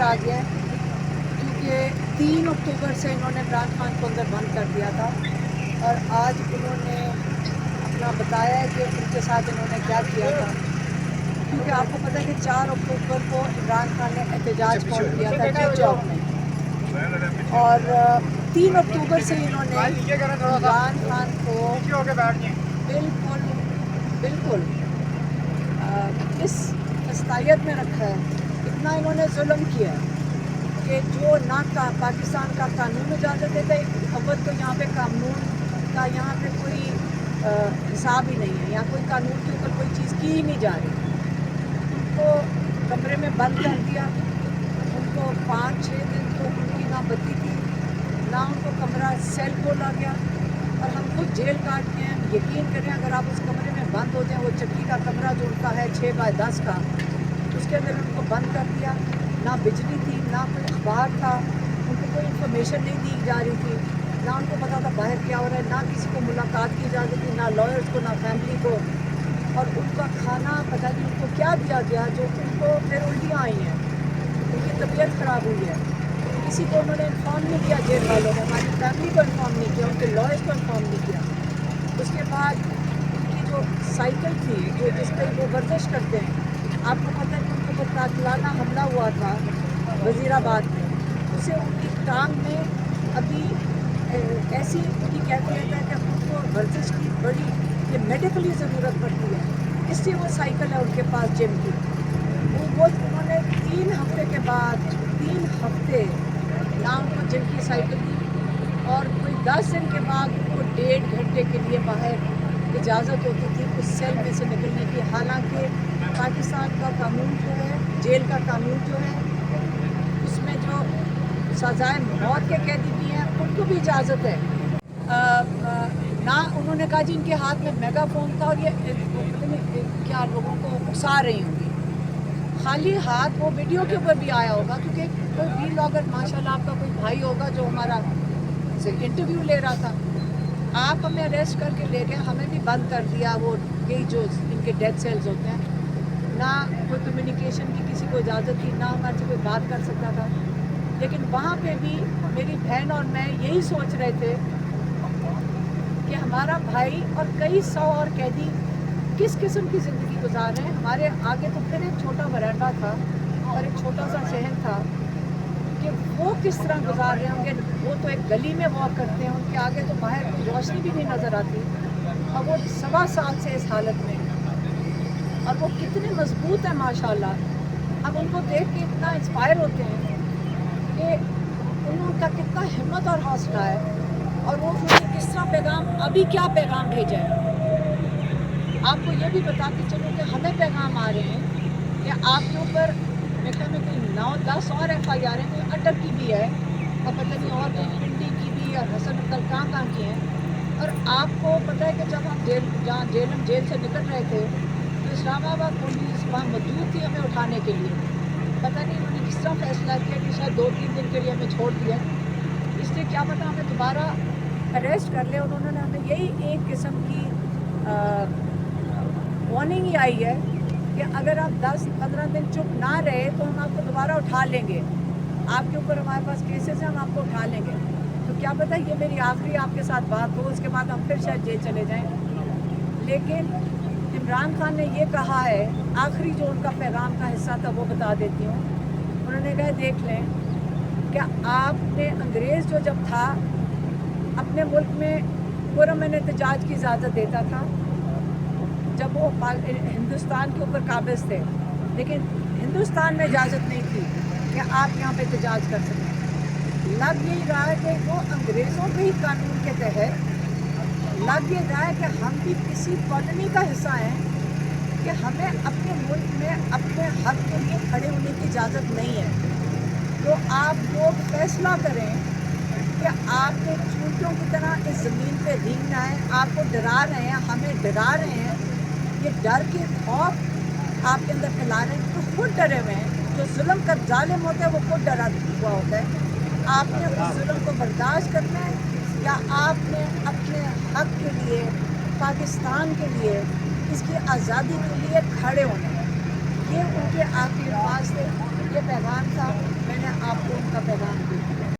آ گیا ہے، کیونکہ 3 اکتوبر سے انہوں نے عمران خان کو اندر بند کر دیا تھا، اور آج انہوں نے اپنا بتایا ہے کہ ان کے ساتھ انہوں نے کیا کیا تھا، کیونکہ آپ کو پتہ ہے کہ 4 اکتوبر کو عمران خان نے احتجاج کال کیا تھا چیک چوک میں، اور 3 اکتوبر سے انہوں نے عمران خان کو بالکل اس فسطائیت میں رکھا ہے، اتنا انہوں نے ظلم کیا ہے کہ جو نہ پاکستان کا قانون اجازت دیتا ہے، اول تو یہاں پہ قانون کا یہاں پہ کوئی حساب ہی نہیں ہے، یہاں کوئی قانون کے اوپر کوئی چیز کی ہی نہیں جا رہی، ان کو کمرے میں بند کر دیا، ان کو 5-6 دن تو ان کی نہ بتی تھی، نہ ان کو کمرہ سیل کھولا گیا، اور ہم خود جیل کاٹ کے ہیں، یقین کریں اگر آپ اس کمرے میں بند ہو جائیں، وہ چکی کا کمرہ جو ان کا ہے 6x10 کا، اس کے اندر ان کو بند کر دیا، نہ بجلی تھی، نہ کوئی اخبار تھا، ان کو کوئی انفارمیشن نہیں دی جا رہی تھی، نہ ان کو پتا تھا باہر کیا ہو رہا ہے، نہ کسی کو ملاقات کی اجازت تھی، نہ لائرز کو، نہ فیملی کو، اور ان کا کھانا پتہ نہیں ان کو کیا دیا گیا جو ان کو پھر الٹیاں آئی ہیں، ان کی طبیعت خراب ہوئی ہے، کسی کو انہوں نے انفارم نہیں کیا، جیل والوں نے ہماری فیملی کو انفارم نہیں کیا، ان کے لائرز کو انفارم نہیں کیا، اس کے بعد ان کی جو سائیکل تھی جو جس پہ وہ ورزش کرتے ہیں، آپ کو پتہ ہے کہ ان کے اوپر قاتلانہ حملہ ہوا تھا وزیر آباد میں، اس سے ان کی ٹانگ میں ابھی ایسی ان کی کیفیت ہے کہ ان کو ورزش کی بڑی یہ میڈیکلی ضرورت پڑتی ہے، اس لیے وہ سائیکل ہے ان کے پاس جم کی، وہ انہوں نے 3 ہفتے کے بعد 3 ہفتے نہ ان کو جم کی سائیکل دی، اور کوئی 10 دن کے بعد ان کو 1.5 گھنٹے کے لیے باہر اجازت ہوتی تھی اس سیل میں سے نکلنے کی، حالانکہ پاکستان کا قانون جو ہے، جیل کا قانون جو ہے، اس میں جو سزائے موت کے قیدی بھی ہیں ان کو بھی اجازت ہے، نہ انہوں نے کہا جی ان کے ہاتھ میں میگا فون تھا اور یہ پتہ نہیں کیا لوگوں کو اکسا رہی ہوں گی، خالی ہاتھ وہ ویڈیو کے اوپر بھی آیا ہوگا، کیونکہ کوئی بھی لاگر ماشاءاللہ آپ کا کوئی بھائی ہوگا جو ہمارا انٹرویو لے رہا تھا، آپ ہمیں اریسٹ کر کے لے گئے، ہمیں بھی بند کر دیا، وہ یہی جو ان کے ڈیتھ سیلز ہوتے ہیں، نہ کوئی کمیونیکیشن کی کسی کو اجازت تھی، نہ ہمارے سے کوئی بات کر سکتا تھا، لیکن وہاں پہ بھی میری بہن اور میں یہی سوچ رہے تھے کہ ہمارا بھائی اور کئی 100 اور قیدی کس قسم کی زندگی گزار رہے ہیں، ہمارے آگے تو پھر ایک چھوٹا برانڈا تھا اور ایک چھوٹا سا صحن تھا کہ وہ کس طرح گزار رہے ہوں گے، وہ تو ایک گلی میں واک کرتے ہیں، ان کے آگے تو باہر کوئی روشنی بھی نہیں نظر آتی، اور وہ 1.25 سال سے اس حالت میں، اور وہ کتنے مضبوط ہیں ماشاءاللہ، اب ان کو دیکھ کے اتنا انسپائر ہوتے ہیں کہ ان کا کتنا ہمت اور حوصلہ ہے، اور وہ کس طرح پیغام ابھی کیا پیغام بھیجا ہے، آپ کو یہ بھی بتاتے چلو کہ ہمیں پیغام آ رہے ہیں کہ آپ کے اوپر میرے خیال میں کوئی 9-10 اور FIR ہیں، کوئی اٹک کی بھی ہے، اور پتہ نہیں اور کوئی پنڈی کی بھی اور حسن اختر کہاں کی ہیں، اور آپ کو پتہ ہے کہ جب ہم جیل سے نکل رہے تھے تو اسلام آباد پولیس وہاں موجود تھی ہمیں اٹھانے کے لیے، پتہ نہیں انہوں نے کس طرح فیصلہ کیا کہ شاید 2-3 دن کے لیے ہمیں چھوڑ دیا، اس لیے کیا پتہ ہمیں دوبارہ اریسٹ کر لے، انہوں نے ہمیں یہی ایک قسم کی وارننگ ہی آئی ہے کہ اگر آپ 10-15 دن چپ نہ رہے تو ہم آپ کو دوبارہ اٹھا لیں گے، آپ کے اوپر ہمارے پاس کیسز ہیں، ہم آپ کو اٹھا لیں گے، تو کیا پتہ یہ میری آخری آپ کے ساتھ بات ہو، اس کے بعد ہم پھر شاید جیل چلے جائیں، لیکن عمران خان نے یہ کہا ہے، آخری جو ان کا پیغام کا حصہ تھا وہ بتا دیتی ہوں، انہوں نے کہا دیکھ لیں کہ آپ نے انگریز جو جب تھا اپنے ملک میں پرامن احتجاج کی اجازت دیتا تھا جب وہ ہندوستان کے اوپر قابض تھے، لیکن ہندوستان میں اجازت نہیں تھی کہ آپ یہاں پہ احتجاج کر سکیں، لگ یہی رہا ہے کہ وہ انگریزوں کے ہی قانون کے تحت لگ یہ رہا ہے کہ ہم بھی کسی کالونی کا حصہ ہیں کہ ہمیں اپنے ملک میں اپنے حق کے لیے کھڑے ہونے کی اجازت نہیں ہے، تو آپ لوگ فیصلہ کریں کہ آپ نے چونٹیوں کی طرح اس زمین پہ رینگنا ہے، آپ کو ڈرا رہے ہیں، ہمیں ڈرا رہے ہیں، یہ ڈر کے خوف آپ کے اندر پھیلا رہے ہیں، تو خود ڈرے ہوئے ہیں، جو ظلم کا ظالم ہوتا ہے وہ خود ڈرا ہوا ہوتا ہے، آپ نے اس ظلم کو برداشت کرنا ہے یا آپ نے اپنے حق کے لیے، پاکستان کے لیے، اس کی آزادی کے لیے کھڑے ہونا ہے، یہ ان کے آخری الفاظ تھے، یہ پیغام تھا، میں نے پیغام دے.